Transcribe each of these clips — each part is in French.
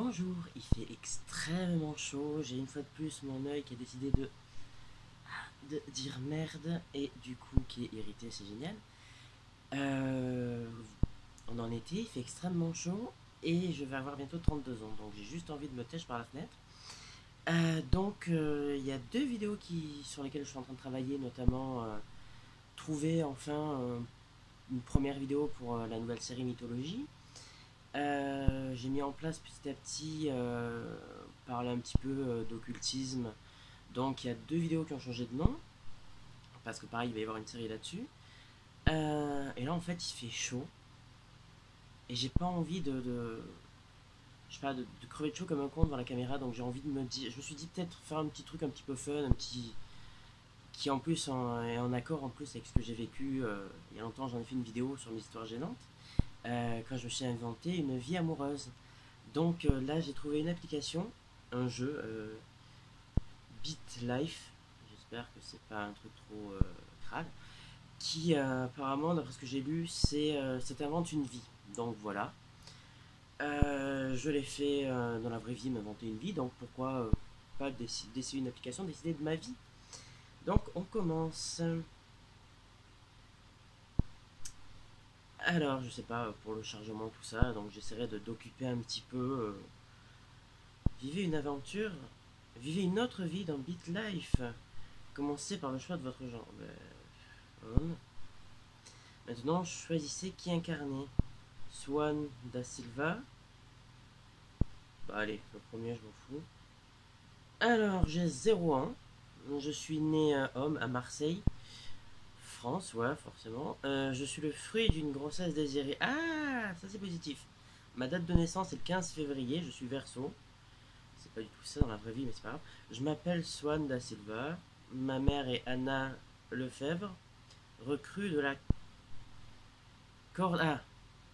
Bonjour, il fait extrêmement chaud, j'ai une fois de plus mon œil qui a décidé de dire merde et du coup qui est irrité, c'est génial. Euh, on est en été, il fait extrêmement chaud et je vais avoir bientôt 32 ans, donc j'ai juste envie de me têcher par la fenêtre. Il y a deux vidéos sur lesquelles je suis en train de travailler, notamment trouver enfin une première vidéo pour la nouvelle série Mythologie. J'ai mis en place petit à petit, parler un petit peu d'occultisme. Donc il y a deux vidéos qui ont changé de nom, parce que pareil, il va y avoir une série là-dessus. Et là, en fait, il fait chaud. Et j'ai pas envie je sais pas, de crever de chaud comme un con devant la caméra. Donc j'ai envie de me dire, je me suis dit peut-être faire un petit truc un petit peu fun, un petit qui en plus est en accord en plus avec ce que j'ai vécu. Il y a longtemps, j'en ai fait une vidéo sur mes histoires gênantes. Quand je me suis inventé une vie amoureuse. Donc là, j'ai trouvé une application, un jeu, BitLife. J'espère que c'est pas un truc trop crade. Qui apparemment, d'après ce que j'ai lu, invente une vie. Donc voilà. Je l'ai fait dans la vraie vie, m'inventer une vie. Donc pourquoi pas d'essayer une application, décider de ma vie. Donc on commence. Alors, je sais pas, pour le chargement, tout ça, donc j'essaierai d'occuper un petit peu. Vivez une aventure, vivez une autre vie dans BitLife. Commencez par le choix de votre genre. Maintenant, choisissez qui incarner. Swan da Silva. Bah allez, le premier, je m'en fous. Alors, j'ai 0 ans. Je suis né homme à Marseille. France, ouais, forcément. Je suis le fruit d'une grossesse désirée. Ah, ça c'est positif. Ma date de naissance est le 15 février, je suis Verseau. C'est pas du tout ça dans la vraie vie, mais c'est pas grave. Je m'appelle Swan da Silva. Ma mère est Anna Lefebvre, recrue de la corde. Ah,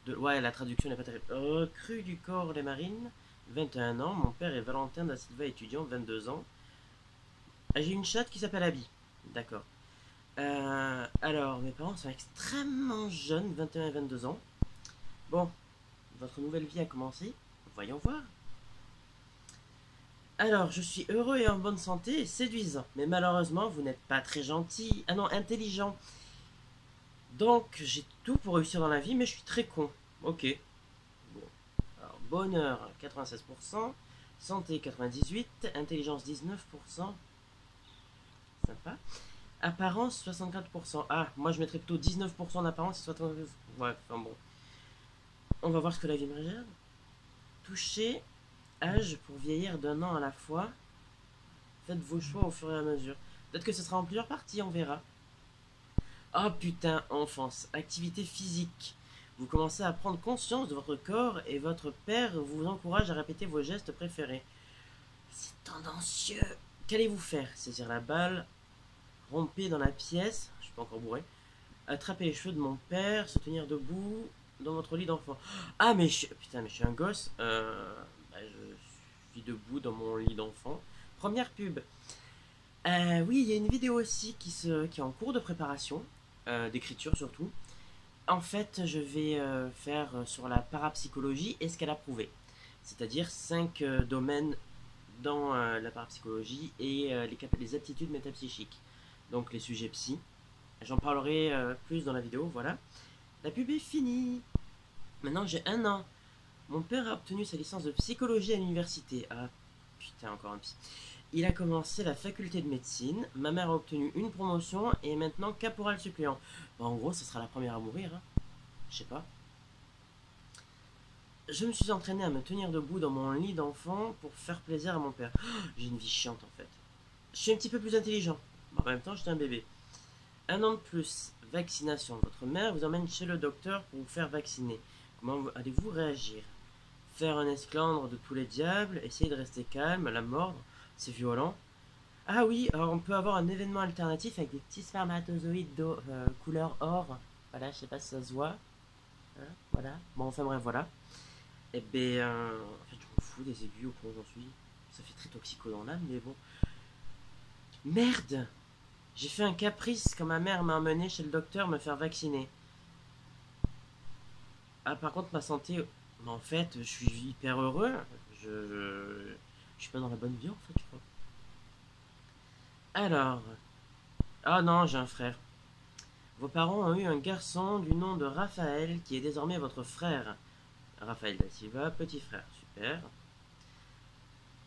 ouais, la traduction n'est pas terrible. Recrue du corps des marines, 21 ans. Mon père est Valentin da Silva, étudiant, 22 ans. Ah, j'ai une chatte qui s'appelle Abby. D'accord. Alors, mes parents sont extrêmement jeunes, 21 et 22 ans. Bon, votre nouvelle vie a commencé. Voyons voir. Alors, je suis heureux et en bonne santé et séduisant. Mais malheureusement, vous n'êtes pas très gentil. Ah non, intelligent. Donc, j'ai tout pour réussir dans la vie, mais je suis très con. Ok. Bon. Alors, bonheur, 96%. Santé, 98%. Intelligence, 19%. Sympa. Apparence 64%. Ah, moi je mettrais plutôt 19% d'apparence et 74%. Ouais, enfin bon. On va voir ce que la vie me réserve. Toucher, âge pour vieillir d'un an à la fois. Faites vos choix au fur et à mesure. Peut-être que ce sera en plusieurs parties, on verra. Oh putain, enfance, activité physique. Vous commencez à prendre conscience de votre corps et votre père vous encourage à répéter vos gestes préférés. C'est tendancieux. Qu'allez-vous faire? Saisir la balle, romper dans la pièce, je suis pas encore bourré, attraper les cheveux de mon père, se tenir debout dans votre lit d'enfant. Ah mais putain, mais je suis un gosse. Je suis debout dans mon lit d'enfant. Première pub. Oui, il y a une vidéo aussi qui est en cours de préparation, d'écriture surtout. En fait, je vais faire sur la parapsychologie et ce qu'elle a prouvé. C'est-à-dire 5 domaines dans la parapsychologie et les aptitudes métapsychiques. Donc les sujets psy. J'en parlerai plus dans la vidéo, voilà. La pub est finie. Maintenant j'ai 1 an. Mon père a obtenu sa licence de psychologie à l'université. Ah putain, encore un psy. Il a commencé la faculté de médecine. Ma mère a obtenu une promotion et est maintenant caporal suppléant. Bon, en gros, ce sera la première à mourir, hein. Je sais pas. Je me suis entraîné à me tenir debout dans mon lit d'enfant pour faire plaisir à mon père. Oh, j'ai une vie chiante en fait. Je suis un petit peu plus intelligent. En même temps, j'étais un bébé. 1 an de plus. Vaccination. Votre mère vous emmène chez le docteur pour vous faire vacciner. Comment allez-vous réagir? Faire un esclandre de tous les diables, essayer de rester calme, la mordre, c'est violent. Ah oui, alors on peut avoir un événement alternatif avec des petits spermatozoïdes couleur or. Voilà, je sais pas si ça se voit. Hein, voilà. Bon, enfin bref, voilà. Et ben, en fait, je m'en fous des aiguilles au point où j'en suis. Ça fait très toxico dans l'âme, mais bon. Merde! J'ai fait un caprice quand ma mère m'a emmené chez le docteur me faire vacciner. Ah, par contre, ma santé. En fait, je suis hyper heureux. Je suis pas dans la bonne vie en fait, je crois. Alors. Ah non, j'ai un frère. Vos parents ont eu un garçon du nom de Raphaël qui est désormais votre frère. Raphaël da Silva, petit frère. Super.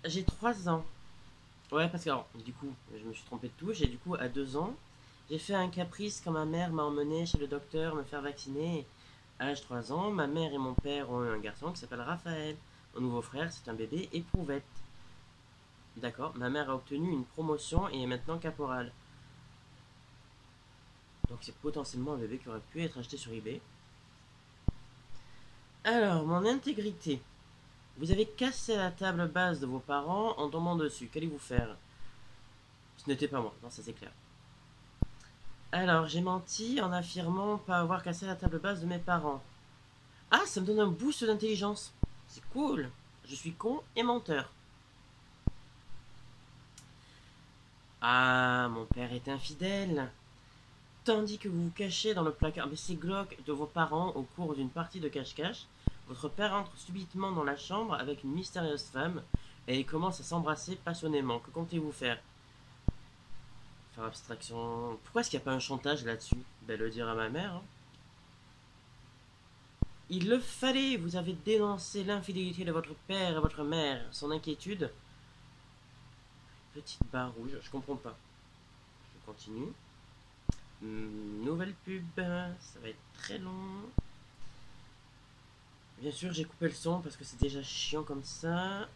J'ai 3 ans. Ouais, parce que alors, du coup, je me suis trompé de touche et du coup, à 2 ans, j'ai fait un caprice quand ma mère m'a emmené chez le docteur me faire vacciner. À l'âge de 3 ans, ma mère et mon père ont eu un garçon qui s'appelle Raphaël. Mon nouveau frère, c'est un bébé éprouvette. D'accord, ma mère a obtenu une promotion et est maintenant caporal. Donc c'est potentiellement un bébé qui aurait pu être acheté sur eBay. Alors, mon intégrité. Vous avez cassé la table basse de vos parents en tombant dessus. Qu'allez-vous faire? Ce n'était pas moi, non, ça c'est clair. Alors, j'ai menti en affirmant pas avoir cassé la table basse de mes parents. Ah, ça me donne un boost d'intelligence. C'est cool. Je suis con et menteur. Ah, mon père est infidèle. Tandis que vous vous cachez dans le placard, mais c'est glauque, de vos parents au cours d'une partie de cache-cache, votre père entre subitement dans la chambre avec une mystérieuse femme et ils commencent à s'embrasser passionnément. Que comptez-vous faire? Faire abstraction. Pourquoi est-ce qu'il n'y a pas un chantage là-dessus? Ben, le dire à ma mère. Hein. Il le fallait, vous avez dénoncé l'infidélité de votre père et votre mère. Son inquiétude. Petite barre rouge, je comprends pas. Je continue. Nouvelle pub, ça va être très long. Bien sûr, j'ai coupé le son parce que c'est déjà chiant comme ça.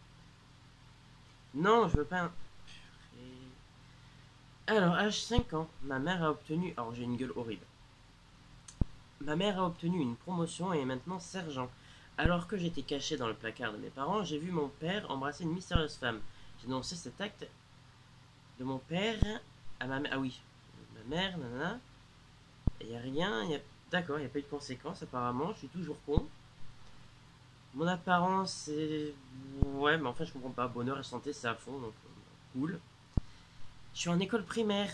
Non, je veux pas. Alors, âge 5 ans, ma mère a obtenu. Alors, j'ai une gueule horrible. Ma mère a obtenu une promotion et est maintenant sergent. Alors que j'étais caché dans le placard de mes parents, j'ai vu mon père embrasser une mystérieuse femme. J'ai dénoncé cet acte de mon père à ma mère. Ah oui, ma mère, nanana. Il n'y a rien, d'accord, il n'y a pas eu de conséquences apparemment, je suis toujours con. Mon apparence, c'est. Ouais, mais enfin, je comprends pas. Bonheur et santé, c'est à fond, donc cool. Je suis en école primaire.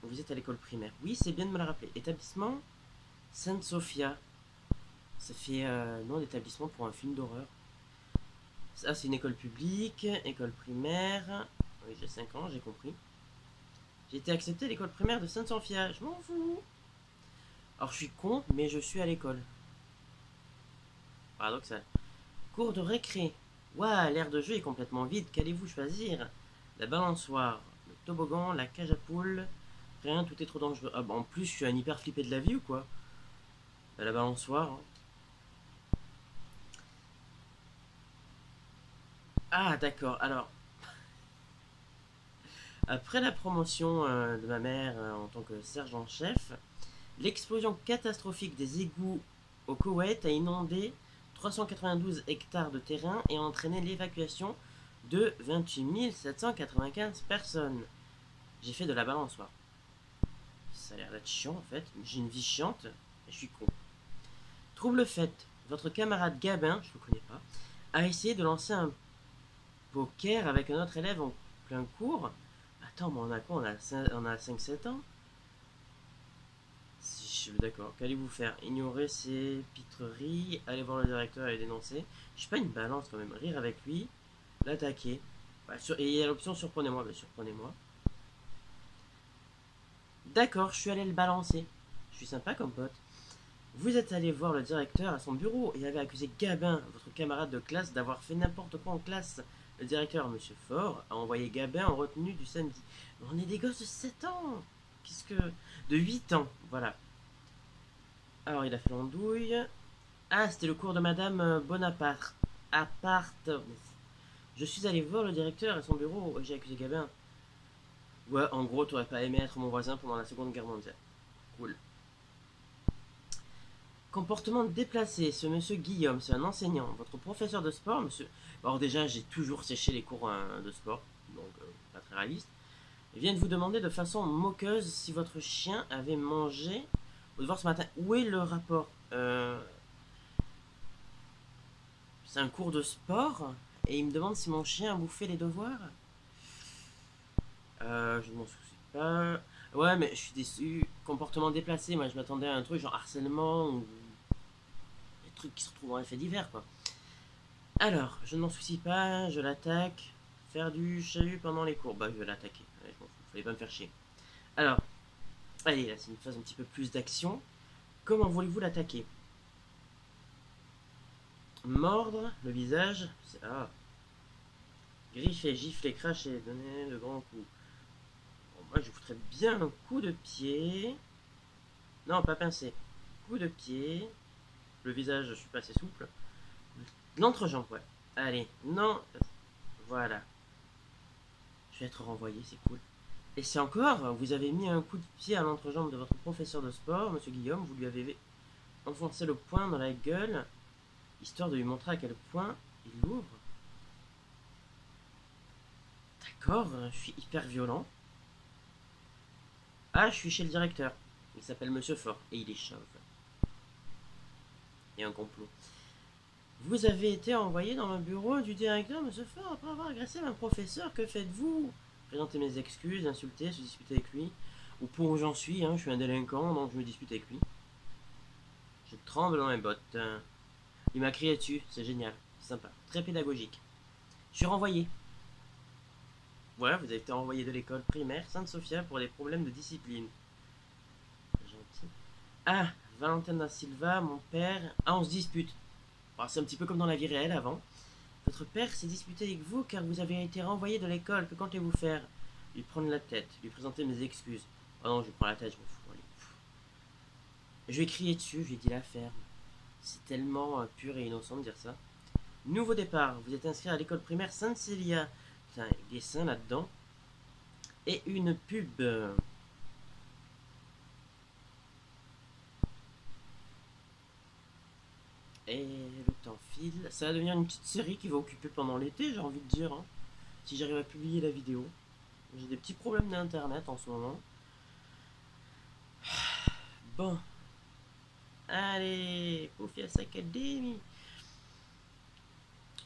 Vous êtes à l'école primaire. Oui, c'est bien de me le rappeler. Établissement Sainte Sophia. Ça fait nom d'établissement pour un film d'horreur. Ça, c'est une école publique, école primaire. Oui, j'ai 5 ans, j'ai compris. J'ai été accepté à l'école primaire de Sainte Sophia. Je m'en fous. Alors, je suis con, mais je suis à l'école. Paradoxal. Cours de récré. Ouah, l'aire de jeu est complètement vide. Qu'allez-vous choisir? La balançoire, le toboggan, la cage à poules. Rien, tout est trop dangereux. Ah bah en plus, je suis un hyper flippé de la vie ou quoi? La balançoire. Hein. Ah d'accord, alors. Après la promotion de ma mère en tant que sergent-chef, l'explosion catastrophique des égouts au Koweït a inondé 392 hectares de terrain et a entraîné l'évacuation de 28 795 personnes. J'ai fait de la balançoire. Ça a l'air d'être chiant en fait. J'ai une vie chiante et je suis con. Trouble fait. Votre camarade Gabin, je le connais pas, a essayé de lancer un poker avec un autre élève en plein cours. Attends, mais on a quoi? On a 5-7 ans? D'accord. Qu'allez-vous faire? Ignorer ces pitreries, aller voir le directeur et les dénoncer. Je suis pas une balance quand même. Rire avec lui, l'attaquer. Et il y a l'option surprenez-moi. Ben, surprenez-moi. D'accord, je suis allé le balancer. Je suis sympa comme pote. Vous êtes allé voir le directeur à son bureau et avez accusé Gabin, votre camarade de classe, d'avoir fait n'importe quoi en classe. Le directeur, Monsieur Faure, a envoyé Gabin en retenue du samedi. Mais on est des gosses de 7 ans. Qu'est-ce que... De 8 ans, voilà. Alors, il a fait l'andouille. Ah, c'était le cours de Madame Bonaparte. Je suis allé voir le directeur à son bureau et j'ai accusé Gabin. Ouais, en gros, t'aurais pas aimé être mon voisin pendant la Seconde Guerre mondiale. Cool. Comportement déplacé. Ce monsieur Guillaume, c'est un enseignant. Votre professeur de sport, monsieur... Alors déjà, j'ai toujours séché les cours de sport, donc pas très réaliste. Il vient de vous demander de façon moqueuse si votre chien avait mangé au devoir ce matin. Où est le rapport? C'est un cours de sport et il me demande si mon chien a bouffé les devoirs. Je ne m'en soucie pas. Ouais, mais je suis déçu. Comportement déplacé, moi je m'attendais à un truc genre harcèlement ou des trucs qui se retrouvent dans les faits divers quoi. Alors, je ne m'en soucie pas, je l'attaque. Faire du chahut pendant les cours. Bah, je vais l'attaquer. Ouais, je m'en fous, fallait pas me faire chier. Alors, allez, là, c'est une phase un petit peu plus d'action. Comment voulez-vous l'attaquer? Mordre le visage. Ah. Griffer, gifler, cracher, donner de grands coups. Bon, moi, je vous foutrais bien un coup de pied. Non, pas pincé. Coup de pied. Le visage, je suis pas assez souple. L'entrejambe, ouais. Allez, non. Voilà. Je vais être renvoyé, c'est cool. Et c'est encore, vous avez mis un coup de pied à l'entrejambe de votre professeur de sport, monsieur Guillaume, vous lui avez enfoncé le poing dans la gueule, histoire de lui montrer à quel point il l'ouvre. D'accord, je suis hyper violent. Ah, je suis chez le directeur. Il s'appelle Monsieur Fort, et il est chauve. Il y a un complot. Vous avez été envoyé dans le bureau du directeur, Monsieur Fort, après avoir agressé un professeur. Que faites-vous? Présenter mes excuses, insulter, se disputer avec lui. Ou pour où j'en suis, hein, je suis un délinquant, donc je me dispute avec lui. Je tremble dans mes bottes. Il m'a crié dessus, c'est génial, sympa, très pédagogique. Je suis renvoyé. Voilà, vous avez été renvoyé de l'école primaire Sainte-Sophia pour des problèmes de discipline. Gentil. Ah, Valentin da Silva, mon père. Ah, on se dispute. Alors, c'est un petit peu comme dans la vie réelle avant. Votre père s'est disputé avec vous car vous avez été renvoyé de l'école. Que comptez-vous faire? Lui prendre la tête, lui présenter mes excuses. Oh non, je lui prends la tête, je m'en fous. Allez. Je lui ai crié dessus, je lui ai dit la ferme. C'est tellement pur et innocent de dire ça. Nouveau départ, vous êtes inscrit à l'école primaire Sainte-Célia. Putain, avec des seins là-dedans. Et une pub. Et le temps file. Ça va devenir une petite série qui va occuper pendant l'été, j'ai envie de dire. Hein, si j'arrive à publier la vidéo. J'ai des petits problèmes d'internet en ce moment. Bon. Allez, Pophias Academy.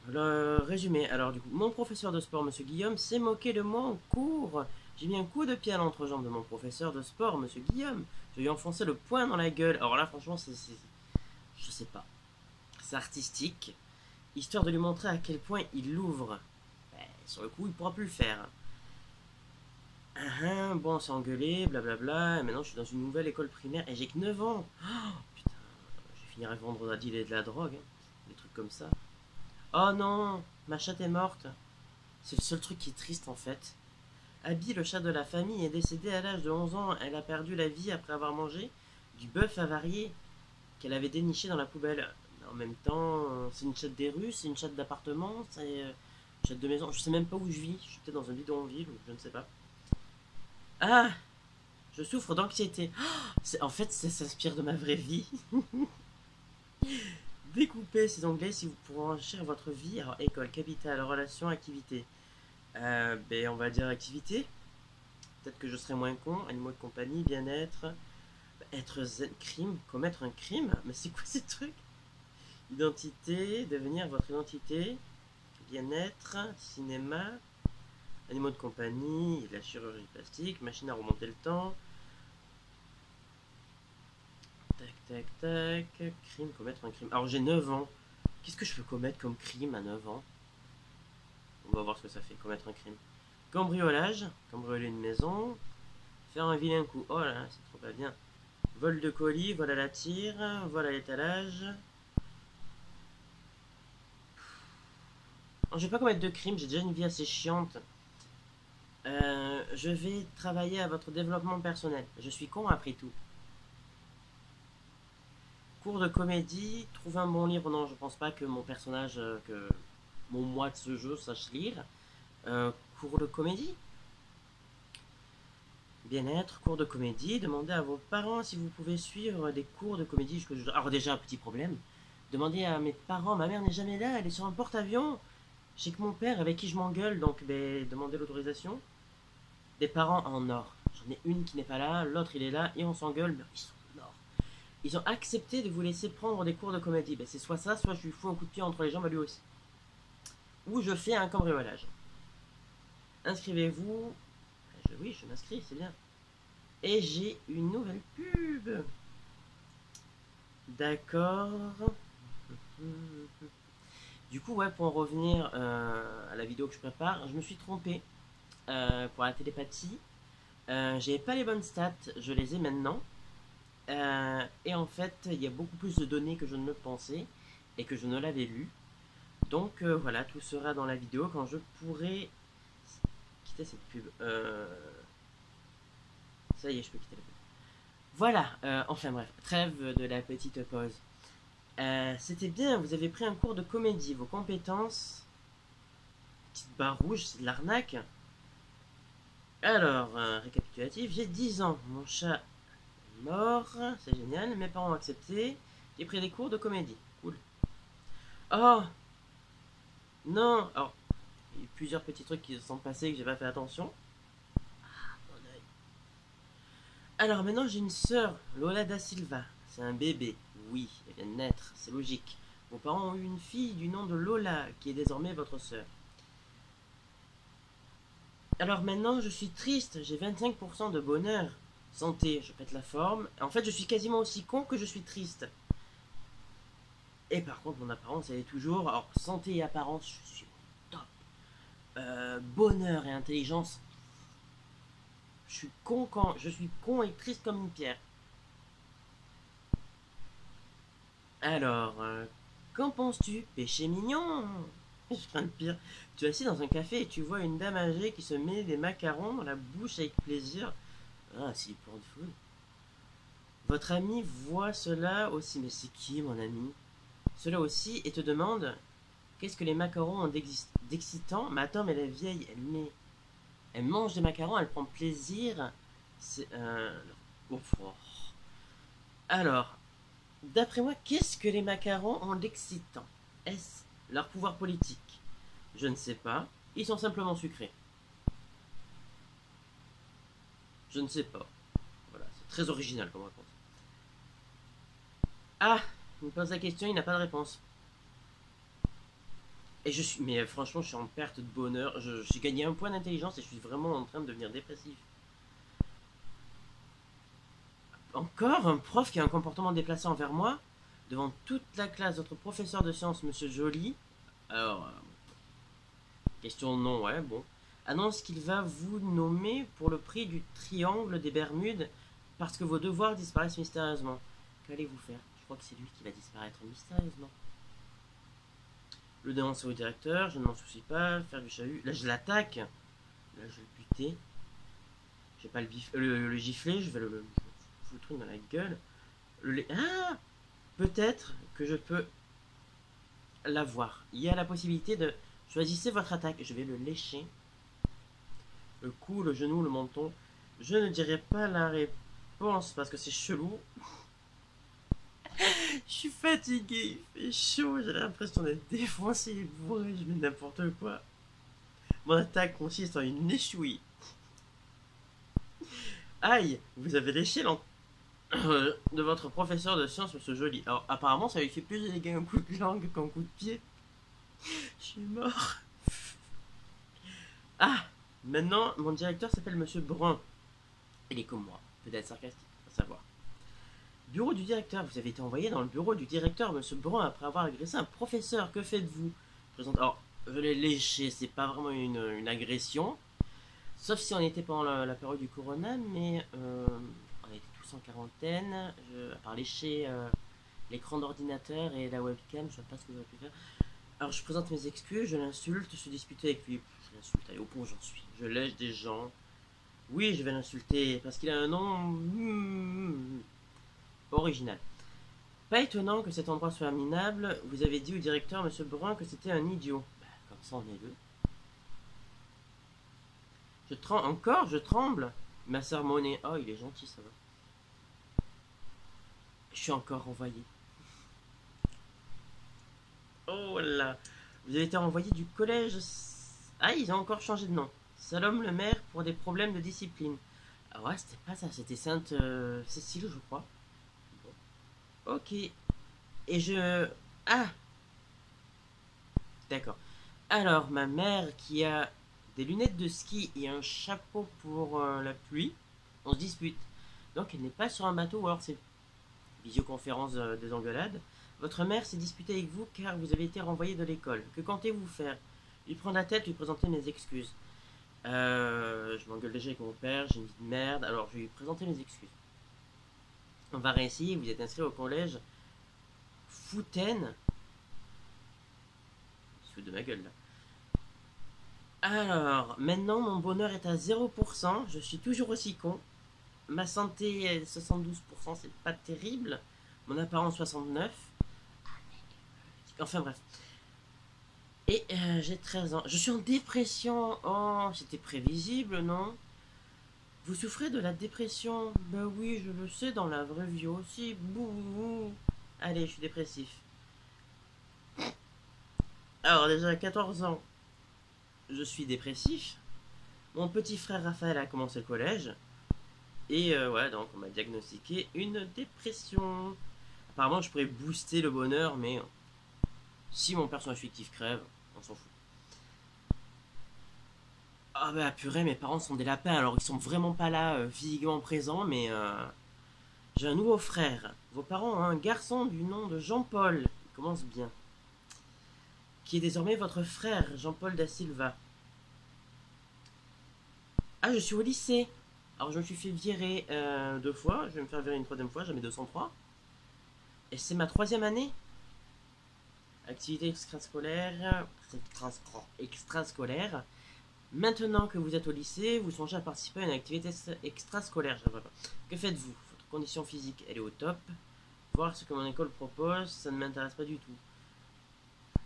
Le résumé. Alors du coup, mon professeur de sport, monsieur Guillaume, s'est moqué de moi en cours. J'ai mis un coup de pied à l'entrejambe de mon professeur de sport, monsieur Guillaume. Je lui ai enfoncé le poing dans la gueule. Alors là, franchement, je sais pas. C'est artistique. Histoire de lui montrer à quel point il l'ouvre. Ben, sur le coup, il pourra plus le faire. Bon, on s'est engueulé, blablabla. Et maintenant, je suis dans une nouvelle école primaire et j'ai que 9 ans. Oh, putain, je vais finir à vendre à dealer de la drogue. Hein. Des trucs comme ça. Oh non, ma chatte est morte. C'est le seul truc qui est triste en fait. Abby, le chat de la famille, est décédée à l'âge de 11 ans. Elle a perdu la vie après avoir mangé du bœuf avarié qu'elle avait déniché dans la poubelle. En même temps, c'est une chatte des rues, c'est une chatte d'appartement, c'est une chatte de maison. Je sais même pas où je vis. Je suis peut-être dans un bidonville ou je ne sais pas. Ah, je souffre d'anxiété. En fait, ça s'inspire de ma vraie vie. Découpez ces onglets si vous pourrez enrichir votre vie. Alors, école, capitale, relation, activité. On va dire activité. Peut-être que je serai moins con. Animaux de compagnie, bien-être. Être zen, crime, commettre un crime. Mais c'est quoi ces trucs? Identité, devenir votre identité. Bien-être, cinéma. Animaux de compagnie, la chirurgie plastique, machine à remonter le temps. Tac, tac, tac. Crime, commettre un crime. Alors j'ai 9 ans. Qu'est-ce que je peux commettre comme crime à 9 ans? On va voir ce que ça fait, commettre un crime. Cambriolage, cambrioler une maison. Faire un vilain coup. Oh là, c'est trop pas bien. Vol de colis, vol à la tire, vol à l'étalage. Je vais pas commettre de crime, j'ai déjà une vie assez chiante. Je vais travailler à votre développement personnel. Je suis con après tout. Cours de comédie, trouver un bon livre. Non, je pense pas que mon personnage, que mon moi de ce jeu sache lire. Cours de comédie. Bien-être, cours de comédie. Demandez à vos parents si vous pouvez suivre des cours de comédie. Alors déjà, un petit problème. Demandez à mes parents. Ma mère n'est jamais là, elle est sur un porte-avions. Je sais que mon père avec qui je m'engueule, donc demandez l'autorisation. Des parents en or. J'en ai une qui n'est pas là, l'autre il est là, et on s'engueule, mais ils sont en or. Ils ont accepté de vous laisser prendre des cours de comédie. C'est soit ça, soit je lui fous un coup de pied entre les jambes à lui aussi. Ou je fais un cambriolage. Inscrivez-vous. Oui, je m'inscris, c'est bien. Et j'ai une nouvelle pub. D'accord. Du coup, ouais, pour en revenir à la vidéo que je prépare, je me suis trompé pour la télépathie. J'avais pas les bonnes stats, je les ai maintenant. Et en fait, il y a beaucoup plus de données que je ne le pensais et que je ne l'avais lu. Donc voilà, tout sera dans la vidéo quand je pourrai quitter cette pub. Ça y est, je peux quitter la pub. Voilà, enfin bref, trêve de la petite pause. C'était bien, vous avez pris un cours de comédie, vos compétences. Petite barre rouge, c'est de l'arnaque. Alors, récapitulatif, j'ai 10 ans, mon chat est mort, c'est génial, mes parents ont accepté, j'ai pris des cours de comédie, cool. Oh non, alors, il y a eu plusieurs petits trucs qui se sont passés que j'ai pas fait attention. Mon œil. Alors maintenant j'ai une sœur, Lola da Silva, c'est un bébé, oui, elle vient de naître, c'est logique. Vos parents ont eu une fille du nom de Lola, qui est désormais votre sœur. Alors maintenant, je suis triste, j'ai 25% de bonheur. Santé, je pète la forme. En fait, je suis quasiment aussi con que je suis triste. Et par contre, mon apparence, elle est toujours... Alors, santé et apparence, je suis au top. Bonheur et intelligence, je suis con quand... Je suis con et triste comme une pierre. Alors, qu'en penses-tu, péché mignon? Je crains le pire. Tu es assis dans un café et tu vois une dame âgée qui se met des macarons dans la bouche avec plaisir. Ah, c'est pour de fou. Votre ami voit cela aussi. Mais c'est qui, mon ami? Cela aussi et te demande qu'est-ce que les macarons ont d'excitant. Mais attends, mais la vieille, elle mange des macarons, elle prend plaisir. C'est oh, oh. Alors, d'après moi, qu'est-ce que les macarons ont d'excitant? Est-ce leur pouvoir politique? Je ne sais pas. Ils sont simplement sucrés. Je ne sais pas. Voilà, c'est très original comme réponse. Ah, il me pose la question, il n'a pas de réponse. Et je suis, mais franchement, je suis en perte de bonheur. J'ai gagné un point d'intelligence et je suis vraiment en train de devenir dépressif. Encore un prof qui a un comportement déplacé envers moi, devant toute la classe. Votre professeur de sciences, Monsieur Joly. Alors, question non, ouais, bon. Annonce qu'il va vous nommer pour le prix du triangle des Bermudes parce que vos devoirs disparaissent mystérieusement. Qu'allez-vous faire? Je crois que c'est lui qui va disparaître mystérieusement. Le dénoncer au directeur, je ne m'en soucie pas. Faire du chahut. Là, je l'attaque. Là, je vais le buter. Je vais pas le gifler, je vais le foutre dans la gueule. Ah, peut-être que je peux l'avoir. Il y a la possibilité de... Choisissez votre attaque. Je vais le lécher. Le cou, le genou, le menton. Je ne dirai pas la réponse parce que c'est chelou. Je suis fatigué, il fait chaud, j'ai l'impression d'être défoncé et bourré, je mets n'importe quoi. Mon attaque consiste en une échouille. Aïe, vous avez léché de votre professeur de sciences, Monsieur Joly. Alors apparemment ça lui fait plus de dégâts un coup de langue qu'un coup de pied. Je suis mort. Ah, maintenant mon directeur s'appelle Monsieur Brun. Il est comme moi, peut-être sarcastique, à savoir. Bureau du directeur, vous avez été envoyé dans le bureau du directeur, Monsieur Brun, après avoir agressé un professeur. Que faites-vous? Alors, je l'ai léché, c'est pas vraiment une agression. Sauf si on était pendant la période du corona, mais on était tous en quarantaine. À part lécher l'écran d'ordinateur et la webcam, je sais pas ce que j'aurais pu faire. Alors, je présente mes excuses, je l'insulte, je disputer avec lui. Je l'insulte, allez, au point où j'en suis. Je lèche des gens. Oui, je vais l'insulter, parce qu'il a un nom... original. Pas étonnant que cet endroit soit minable. Vous avez dit au directeur, Monsieur Brun, que c'était un idiot. Bah, comme ça, on est deux. Je tremble. Ma sœur Monet. Oh, il est gentil, ça va. Je suis encore envoyé. Oh là. Vous avez été envoyé du collège. Ah, ils ont encore changé de nom. Salom le maire pour des problèmes de discipline. Ah ouais, c'était pas ça, c'était Sainte Cécile, je crois. Bon. Ok. Et je... Ah, d'accord. Alors, ma mère qui a des lunettes de ski et un chapeau pour la pluie, on se dispute. Donc, elle n'est pas sur un bateau, ou alors c'est visioconférence des engueulades. Votre mère s'est disputée avec vous car vous avez été renvoyé de l'école. Que comptez-vous faire? Lui prendre la tête, lui présenter mes excuses. Je m'engueule déjà avec mon père, j'ai une vie de merde, alors je vais lui présenter mes excuses. On va réessayer, vous êtes inscrit au collège Foutaine. Il se fout de ma gueule là. Alors, maintenant mon bonheur est à 0%, je suis toujours aussi con. Ma santé est 72%, c'est pas terrible. Mon apparence 69%. Enfin bref. Et j'ai 13 ans. Je suis en dépression. Oh, c'était prévisible, non? Vous souffrez de la dépression? Ben oui, je le sais dans la vraie vie aussi. Bouh. Allez, je suis dépressif. Alors déjà à 14 ans, je suis dépressif. Mon petit frère Raphaël a commencé le collège. Et ouais, donc on m'a diagnostiqué une dépression. Apparemment, je pourrais booster le bonheur, mais si mon personnage fictif crève, on s'en fout. Ah bah purée, mes parents sont des lapins, alors ils sont vraiment pas là physiquement présents, mais j'ai un nouveau frère. Vos parents ont un garçon du nom de Jean-Paul, il commence bien, qui est désormais votre frère, Jean-Paul da Silva. Ah, je suis au lycée. Alors je me suis fait virer 2 fois, je vais me faire virer une troisième fois, j'en ai 203. Et c'est ma troisième année. Activité extrascolaire. Maintenant que vous êtes au lycée, vous songez à participer à une activité extrascolaire. Que faites-vous? Votre condition physique, elle est au top. Voir ce que mon école propose, ça ne m'intéresse pas du tout.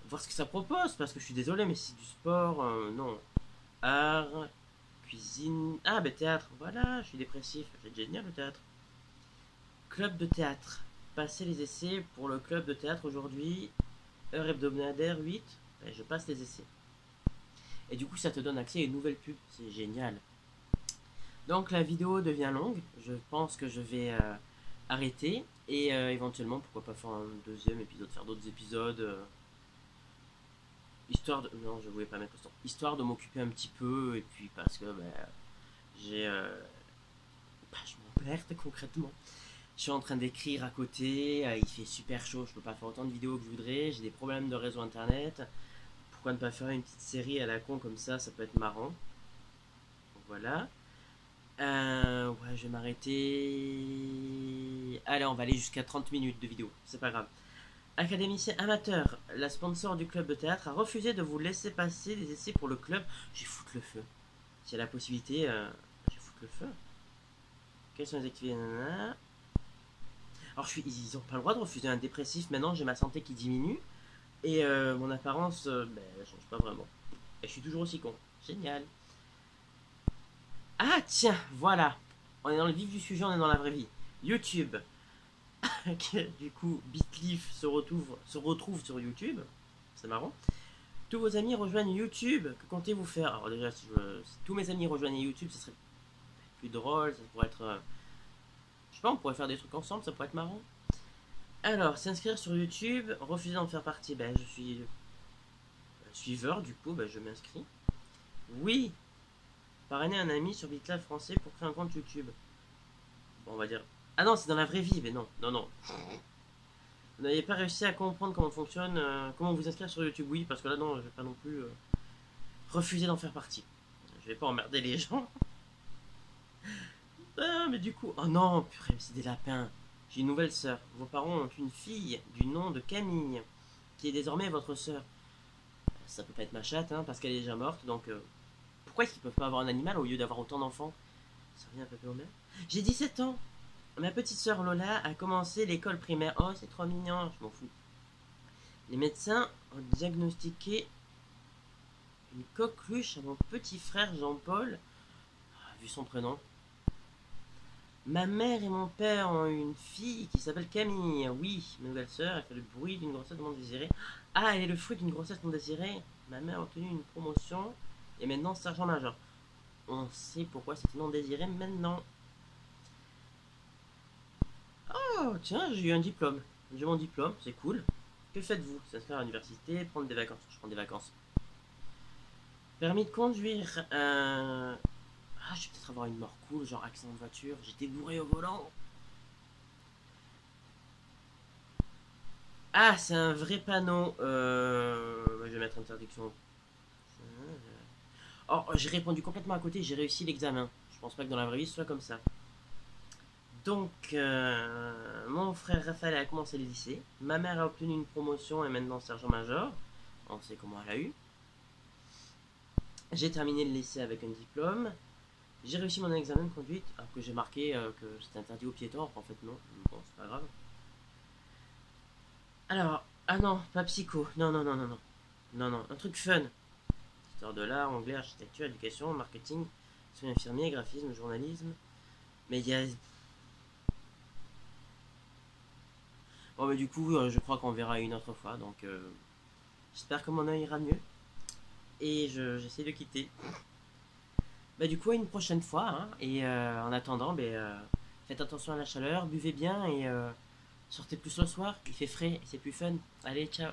Voir ce que ça propose, parce que je suis désolé, mais c'est du sport, non. Art, cuisine... Ah, ben théâtre, voilà, je suis dépressif. C'est génial le théâtre. Club de théâtre. Passez les essais pour le club de théâtre aujourd'hui. Heure hebdomadaire 8. Et je passe les essais. Et du coup, ça te donne accès à une nouvelle pub. C'est génial. Donc, la vidéo devient longue. Je pense que je vais arrêter. Et éventuellement, pourquoi pas faire un deuxième épisode, faire d'autres épisodes. Histoire de... Non, je voulais pas mettre le temps. Histoire de m'occuper un petit peu. Et puis, parce que j'ai... je m'emmerde concrètement. Je suis en train d'écrire à côté. Il fait super chaud. Je peux pas faire autant de vidéos que je voudrais. J'ai des problèmes de réseau internet. Pourquoi ne pas faire une petite série à la con comme ça peut être marrant. Donc voilà. Ouais, je vais m'arrêter. Allez, on va aller jusqu'à 30 minutes de vidéo. C'est pas grave. Académicien amateur, la sponsor du club de théâtre a refusé de vous laisser passer des essais pour le club. J'ai foutre le feu. S'il y a la possibilité, j'ai foutre le feu. Quelles sont les activités? Alors, ils ont pas le droit de refuser un dépressif. Maintenant, j'ai ma santé qui diminue. Et mon apparence, elle change pas vraiment. Et je suis toujours aussi con. Génial. Ah tiens, voilà. On est dans le vif du sujet, on est dans la vraie vie. YouTube. Du coup, Bitleaf se retrouve sur YouTube. C'est marrant. Tous vos amis rejoignent YouTube. Que comptez-vous faire? Alors déjà, si tous mes amis rejoignaient YouTube, ce serait plus drôle. Ça pourrait être... je sais pas, on pourrait faire des trucs ensemble, ça pourrait être marrant. Alors, s'inscrire sur YouTube, refuser d'en faire partie. Ben, je suis suiveur, du coup, ben, je m'inscris. Oui. Parrainer un ami sur BitLive français pour créer un compte YouTube. Bon, on va dire... Ah non, c'est dans la vraie vie, mais non, non, non. Vous n'avez pas réussi à comprendre comment fonctionne, comment vous inscrire sur YouTube. Oui, parce que là, non, je vais pas non plus refuser d'en faire partie. Je vais pas emmerder les gens. Ah, mais du coup... Oh non, purée, c'est des lapins. J'ai une nouvelle sœur. Vos parents ont une fille du nom de Camille, qui est désormais votre sœur. Ça peut pas être ma chatte, hein, parce qu'elle est déjà morte, donc... pourquoi est-ce qu'ils peuvent pas avoir un animal au lieu d'avoir autant d'enfants? Ça revient un peu au même. J'ai 17 ans. Ma petite sœur Lola a commencé l'école primaire. Oh, c'est trop mignon, je m'en fous. Les médecins ont diagnostiqué une coqueluche à mon petit frère Jean-Paul, vu son prénom. Ma mère et mon père ont une fille qui s'appelle Camille. Oui, ma nouvelle sœur, elle fait le bruit d'une grossesse non désirée. Ah, elle est le fruit d'une grossesse non désirée. Ma mère a obtenu une promotion et maintenant sergent-major. On sait pourquoi c'était non désiré maintenant. Oh, tiens, j'ai eu un diplôme. J'ai mon diplôme, c'est cool. Que faites-vous? S'inscrire à l'université, prendre des vacances. Je prends des vacances. Permis de conduire. Ah, je vais peut-être avoir une mort cool, genre accident de voiture. J'étais bourré au volant. Ah, c'est un vrai panneau. Je vais mettre interdiction. Oh, j'ai répondu complètement à côté, j'ai réussi l'examen. Je pense pas que dans la vraie vie ce soit comme ça. Donc, mon frère Raphaël a commencé le lycée. Ma mère a obtenu une promotion et est maintenant sergent-major. On sait comment elle a eu. J'ai terminé le lycée avec un diplôme. J'ai réussi mon examen de conduite, alors que j'ai marqué que c'était interdit aux piétons. En fait, non. Bon, c'est pas grave. Alors, ah non, pas psycho. Non, non, non, non, non. Non, non, un truc fun. Histoire de l'art, anglais, architecture, éducation, marketing, soins infirmiers, graphisme, journalisme. Mais il y a. Bon, mais du coup, je crois qu'on verra une autre fois. Donc, j'espère que mon œil ira mieux. Et j'essaie de quitter. Bah, du coup, à une prochaine fois. Hein. Et en attendant, faites attention à la chaleur, buvez bien et sortez plus le soir. Il fait frais et c'est plus fun. Allez, ciao.